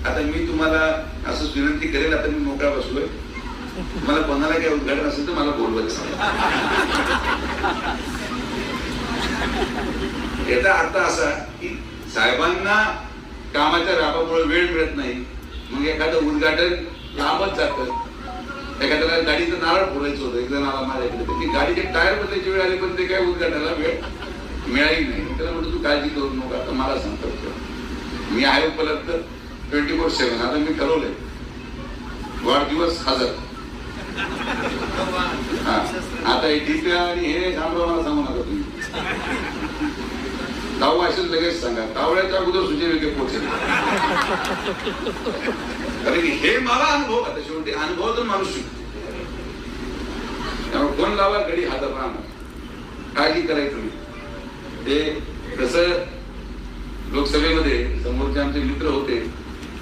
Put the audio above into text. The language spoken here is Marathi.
आता मी तुम्हाला असं विनंती करेल, आता मी मोकळा बसलोय, मला कोणाला काही उद्घाटन असेल तर मला बोलवायचं. याचा अर्थ असा की साहेबांना कामाच्या राबामुळे वेळ मिळत नाही, मग एखादं उद्घाटन लांबच जातं. एखाद्याला गाडीचं नारळ फोडायचं होतं, एकदा नारळ माझ्याकडे, ती गाडीचे टायर बदलायची वेळ आली पण ते काय उद्घाटनाला वेळ मिळाली नाही. त्याला म्हणतो तू काळजी करू नको, आता मला सांगतो मी आहे उपलब्ध 24/7. आता मी ठरवलंय वाढदिवस हजर. हा आता हे डीपी आणि हे सांभाळ मला सांगू नका तुम्ही. जाऊ असेल लगेच सांगा, कावळ्याच्या अगोदर सुजय विखे पोहोचेल. कारण की हे मला अनुभव, आता शेवटी अनुभवातून माणूस शिकतो. त्यामुळे कोण लावा घडी हातात राहणार, काळजी करायचं नाही. ते कसं लोकसभेमध्ये समोरचे आमचे मित्र होते,